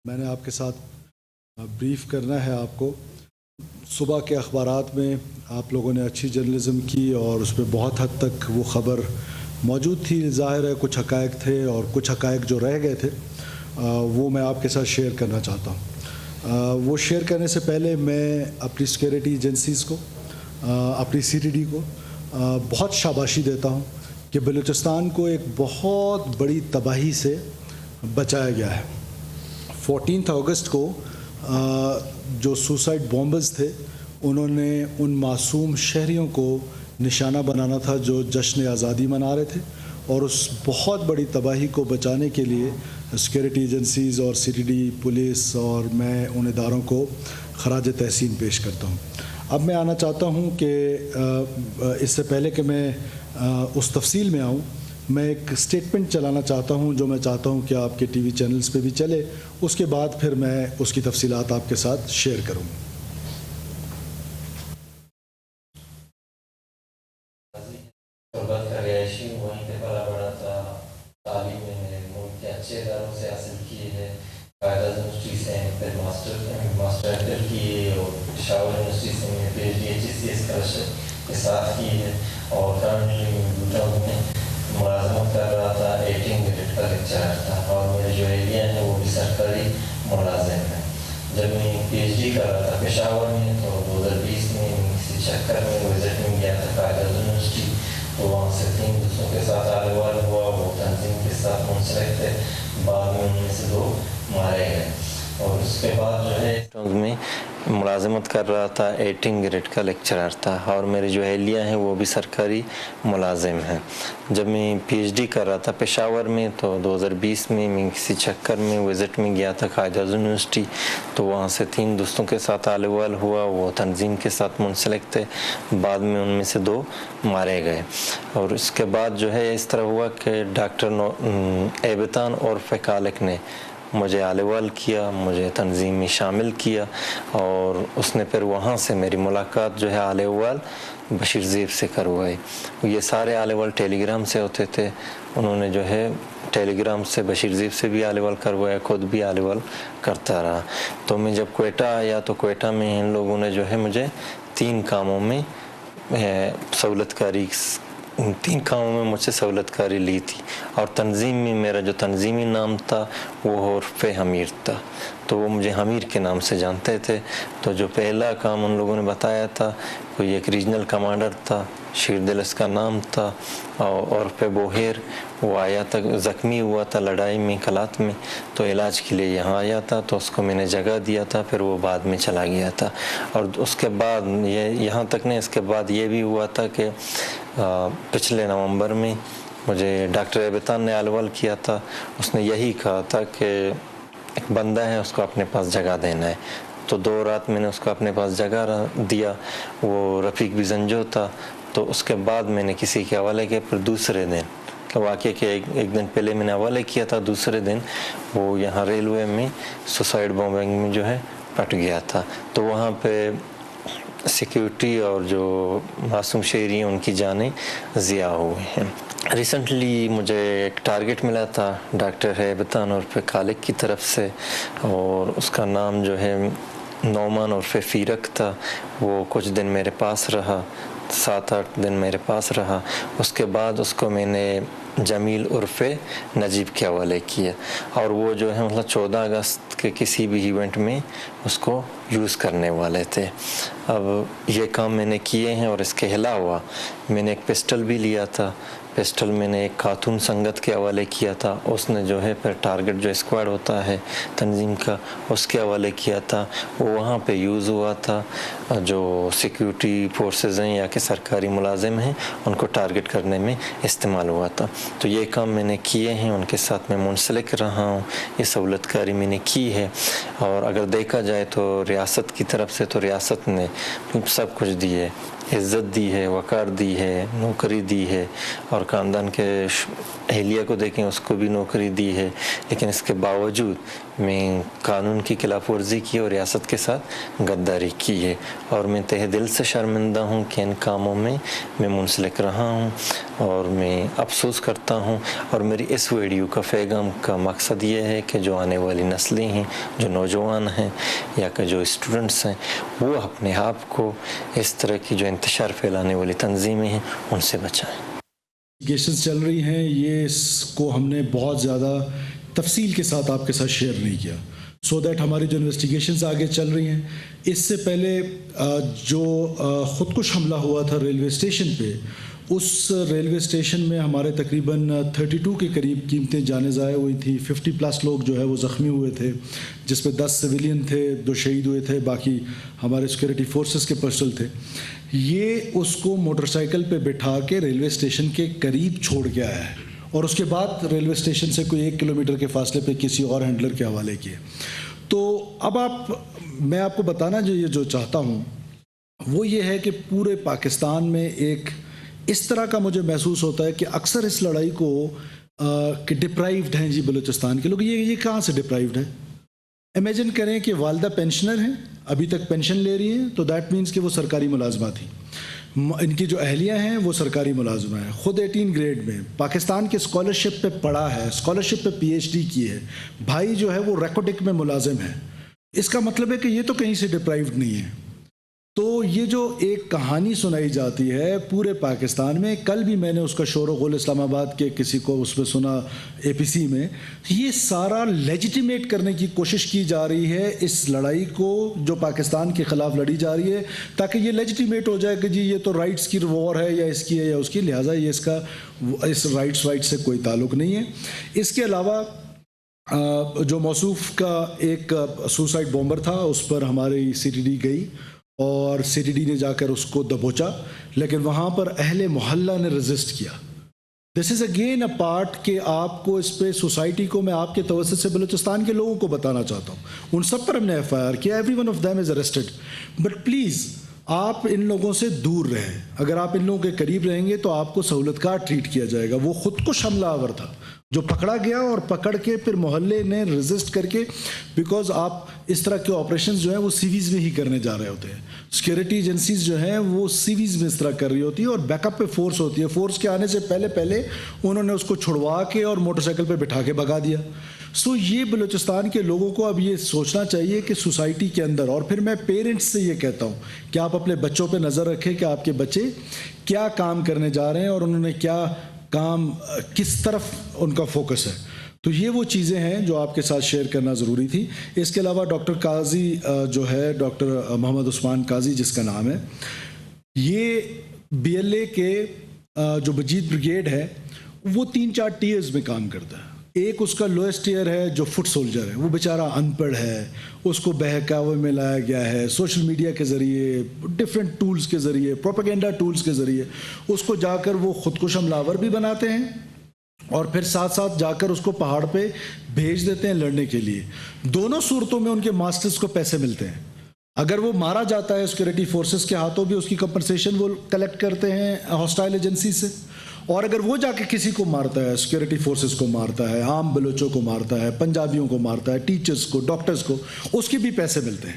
میں نے آپ کے ساتھ بریف کرنا ہے آپ کو. صبح کے اخبارات میں آپ لوگوں نے اچھی جرنلزم کی اور اس میں بہت حد تک وہ خبر موجود تھی. ظاہر ہے کچھ حقائق تھے اور کچھ حقائق جو رہ گئے تھے وہ میں آپ کے ساتھ شیئر کرنا چاہتا ہوں. وہ شیئر کرنے سے پہلے میں اپنی سیکورٹی ایجنسیز کو اپنی CTD کو بہت شاباشی دیتا ہوں کہ بلوچستان کو ایک بہت بڑی تباہی سے بچایا گیا ہے. 14 اگست کو جو سوسائڈ بامبرز تھے انہوں نے ان معصوم شہریوں کو نشانہ بنانا تھا جو جشن آزادی منا رہے تھے, اور اس بہت بڑی تباہی کو بچانے کے لیے سیکورٹی ایجنسیز اور CTD پولیس اور میں ان اداروں کو خراج تحسین پیش کرتا ہوں. اب میں آنا چاہتا ہوں کہ اس سے پہلے کہ میں اس تفصیل میں آؤں, میں ایک سٹیٹمنٹ چلانا چاہتا ہوں جو میں چاہتا ہوں کہ آپ کے ٹی وی چینلز پہ بھی چلے. اس کے بعد پھر میں اس کی تفصیلات آپ کے ساتھ شیئر کروں. کے ساتھ کی ہے اور ملازمت کر رہا تھا. 18 گریڈ کا لیکچرر تھا اور میرے جو ایریا ہیں وہ بھی سرکاری ملازم ہیں. جب میں PhD کر رہا تھا پشاور میں تو 2020 میں کسی چکر میں وزٹ میں گیا تھا قائد یونیورسٹی, تو وہاں سے 3 دوستوں کے ساتھ آلوال ہوا. وہ تنظیم کے ساتھ منسلک تھے, بعد میں ان میں سے 2 مارے گئے. اور اس کے بعد جو ہے میں ملازمت کر رہا تھا. 18 گریڈ کا لیکچرر تھا اور میرے جو اہلیہ ہیں وہ بھی سرکاری ملازم ہیں. جب میں PhD کر رہا تھا پشاور میں تو 2020 میں کسی چکر میں وزٹ میں گیا تھا قائد یونیورسٹی, تو وہاں سے 3 دوستوں کے ساتھ آلوال ہوا. وہ تنظیم کے ساتھ منسلک تھے, بعد میں ان میں سے 2 مارے گئے. اور اس کے بعد جو ہے اس طرح ہوا کہ ڈاکٹر ایبتان اور فکالک نے مجھے آلیوال کیا, مجھے تنظیم میں شامل کیا, اور اس نے پھر وہاں سے میری ملاقات جو ہے آلیوال بشیر زیب سے کروائی. یہ سارے آلیوال ٹیلی گرام سے ہوتے تھے. انہوں نے جو ہے ٹیلی گرام سے بشیر زیب سے بھی آلیوال کروایا, خود بھی آلیوال کرتا رہا. تو میں جب کوئٹہ آیا تو کوئٹہ میں ان لوگوں نے جو ہے مجھے 3 کاموں میں مجھ سے سہولت کاری لی تھی. اور تنظیم میں میرا جو تنظیمی نام تھا وہ عرف حمیر تھا, تو وہ مجھے حمیر کے نام سے جانتے تھے. تو جو پہلا کام ان لوگوں نے بتایا تھا, کوئی ایک ریجنل کمانڈر تھا, شیر دل اس کا نام تھا, اور پہ بوہیر, وہ آیا تھا, زخمی ہوا تھا لڑائی میں کلات میں, تو علاج کے لیے یہاں آیا تھا. تو اس کو میں نے جگہ دیا تھا, پھر وہ بعد میں چلا گیا تھا. اور اس کے بعد یہاں تک نہیں, اس کے بعد یہ بھی ہوا تھا کہ پچھلے نومبر میں مجھے ڈاکٹر ایبتان نے آلیوال کیا تھا. اس نے یہی کہا تھا کہ ایک بندہ ہے اس کو اپنے پاس جگہ دینا ہے. تو 2 رات میں نے اس کو اپنے پاس جگہ دیا. وہ رفیق بزنجو تھا. تو اس کے بعد میں نے کسی کے حوالے کیا. پھر دوسرے دن کہ واقعہ کہ ایک دن پہلے میں نے حوالے کیا تھا, دوسرے دن وہ یہاں ریلوے میں سوسائڈ بامبنگ میں جو ہے پٹ گیا تھا. تو وہاں پہ سیکیورٹی اور جو معصوم شہری ہیں ان کی جانیں ضیاع ہوئے ہیں. ریسنٹلی مجھے ایک ٹارگٹ ملا تھا ڈاکٹر ایبتان اور فکالک کی طرف سے, اور اس کا نام جو ہے نعمان اور فیرک تھا. وہ کچھ دن میرے پاس رہا, 7-8 دن میرے پاس رہا. اس کے بعد اس کو میں نے جمیل عرف نجیب کے حوالے کیا, اور وہ جو ہے 14 اگست کے کسی بھی ایونٹ میں اس کو یوز کرنے والے تھے. اب یہ کام میں نے کیے ہیں. اور اس کے علاوہ میں نے ایک پسٹل بھی لیا تھا. پسٹل میں نے ایک خاتون سنگت کے حوالے کیا تھا. اس نے جو ہے پھر ٹارگٹ جو اسکواڈ ہوتا ہے تنظیم کا, اس کے حوالے کیا تھا. وہ وہاں پہ یوز ہوا تھا. جو سیکیورٹی فورسز ہیں یا کہ سرکاری ملازم ہیں ان کو ٹارگٹ کرنے میں استعمال ہوا تھا. تو یہ کام میں نے کیے ہیں, ان کے ساتھ میں منسلک رہا ہوں. یہ سہولت کاری میں نے کی ہے. اور اگر دیکھا جائے تو ریاست کی طرف سے تو ریاست نے سب کچھ دیے. عزت دی ہے، وقار دی ہے، نوکری دی ہے، اور خاندان کے اہلیہ کو دیکھیں اس کو بھی نوکری دی ہے، لیکن اس کے باوجود میں قانون کی خلاف ورزی کی اور ریاست کے ساتھ غداری کی ہے، اور میں تہ دل سے شرمندہ ہوں کہ ان کاموں میں منسلک رہا ہوں، اور میں افسوس کرتا ہوں. اور میری اس ویڈیو کا پیغام کا مقصد یہ ہے کہ جو آنے والی نسلیں ہیں، جو نوجوان ہیں یا کہ جو اسٹوڈنٹس ہیں، وہ اپنے آپ کو اس طرح کی جو انتشار پھیلانے والی تنظیمیں ہیں ان سے بچائیں. انویسٹیگیشنز چل رہی ہیں، یہ اس کو ہم نے بہت زیادہ تفصیل کے ساتھ آپ کے ساتھ شیئر نہیں کیا، سو دیٹ ہماری جو انویسٹیگیشنز آگے چل رہی ہیں. اس سے پہلے جو خودکش حملہ ہوا تھا ریلوے اسٹیشن پہ، اس ریلوے اسٹیشن میں ہمارے تقریباً 32 کے قریب قیمتیں جانیں ضائع ہوئی تھیں. 50+ لوگ جو ہے وہ زخمی ہوئے تھے، جس میں 10 سویلین تھے، 2 شہید ہوئے تھے، باقی ہمارے سیکورٹی فورسز کے پرسنل تھے. یہ اس کو موٹر سائیکل پہ بٹھا کے ریلوے اسٹیشن کے قریب چھوڑ کے آیا ہے، اور اس کے بعد ریلوے اسٹیشن سے کوئی 1 کلومیٹر کے فاصلے پہ کسی اور ہینڈلر کے حوالے کیے. تو اب میں آپ کو بتانا جو چاہتا ہوں وہ یہ ہے کہ پورے پاکستان میں ایک اس طرح کا مجھے محسوس ہوتا ہے کہ اکثر اس لڑائی کو کہ ڈپرائیوڈ ہیں جی بلوچستان کے لوگ. یہ کہاں سے ڈپرائیوڈ ہے؟ امیجن کریں کہ والدہ پینشنر ہیں، ابھی تک پینشن لے رہی ہیں، تو دیٹ مینس کہ وہ سرکاری ملازمہ تھی. ان کی جو اہلیہ ہیں وہ سرکاری ملازمہ ہیں، خود 18 گریڈ میں پاکستان کے اسکالرشپ پہ پڑھا ہے، اسکالرشپ پہ PhD کی ہے. بھائی جو ہے وہ ریکوٹک میں ملازم ہے. اس کا مطلب ہے کہ یہ تو کہیں سے ڈپرائیوڈ نہیں ہے. تو یہ جو ایک کہانی سنائی جاتی ہے پورے پاکستان میں، کل بھی میں نے اس کا شور و غل اسلام آباد کے کسی کو اس میں سنا APC میں، یہ سارا لیجیٹیمیٹ کرنے کی کوشش کی جا رہی ہے اس لڑائی کو جو پاکستان کے خلاف لڑی جا رہی ہے، تاکہ یہ لیجیٹیمیٹ ہو جائے کہ جی یہ تو رائٹس کی وار ہے، یا اس کی ہے یا اس کی، لہٰذا یہ اس رائٹس سے کوئی تعلق نہیں ہے. اس کے علاوہ جو موصوف کا ایک سوسائڈ بومبر تھا، اس پر ہماری CTD گئی اور CTD نے جا کر اس کو دبوچا، لیکن وہاں پر اہل محلہ نے ریزسٹ کیا. دس از اگین اے پارٹ کہ آپ کو اس پہ سوسائٹی کو میں آپ کے توسط سے بلوچستان کے لوگوں کو بتانا چاہتا ہوں، ان سب پر ہم نے FIR کیا، every one of them is arrested. But please آپ ان لوگوں سے دور رہیں. اگر آپ ان لوگوں کے قریب رہیں گے تو آپ کو سہولت کار ٹریٹ کیا جائے گا. وہ خودکش حملہ آور تھا جو پکڑا گیا، اور پکڑ کے پھر محلے نے ریزسٹ کر کے، بیکاز آپ اس طرح کے آپریشنز جو ہیں وہ سیویز میں ہی کرنے جا رہے ہوتے ہیں. سیکورٹی ایجنسیز جو ہیں وہ سیویز میں اس طرح کر رہی ہوتی ہے، اور بیک اپ پہ فورس ہوتی ہے. فورس کے آنے سے پہلے انہوں نے اس کو چھڑوا کے اور موٹر سائیکل پہ بٹھا کے بھگا دیا. سو یہ بلوچستان کے لوگوں کو اب یہ سوچنا چاہیے کہ سوسائٹی کے اندر، اور پھر میں پیرنٹس سے یہ کہتا ہوں کہ آپ اپنے بچوں پہ نظر رکھیں کہ آپ کے بچے کیا کام کرنے جا رہے ہیں اور انہوں نے کیا کام، کس طرف ان کا فوکس ہے. تو یہ وہ چیزیں ہیں جو آپ کے ساتھ شیئر کرنا ضروری تھی. اس کے علاوہ ڈاکٹر قاضی جو ہے، ڈاکٹر محمد عثمان قاضی جس کا نام ہے، یہ BLA کے جو مجید بریگیڈ ہے وہ 3-4 ٹیئرز میں کام کرتا ہے. ایک اس کا لوئسٹ ٹیئر ہے جو فٹ سولجر ہے، وہ بیچارہ ان پڑھ ہے، اس کو بہکاوے میں لایا گیا ہے سوشل میڈیا کے ذریعے، ڈفرینٹ ٹولز کے ذریعے، پروپیگنڈا ٹولز کے ذریعے. اس کو جا کر وہ خودکش حملہ آور بھی بناتے ہیں، اور پھر ساتھ جا کر اس کو پہاڑ پہ بھیج دیتے ہیں لڑنے کے لیے. دونوں صورتوں میں ان کے ماسٹرز کو پیسے ملتے ہیں. اگر وہ مارا جاتا ہے سیکورٹی فورسز کے ہاتھوں بھی اس کی کمپنسیشن وہ کلیکٹ کرتے ہیں ہاسٹائل ایجنسی سے، اور اگر وہ جا کے کسی کو مارتا ہے، سیکورٹی فورسز کو مارتا ہے، عام بلوچوں کو مارتا ہے، پنجابیوں کو مارتا ہے، ٹیچرز کو، ڈاکٹرز کو، اس کے بھی پیسے ملتے ہیں.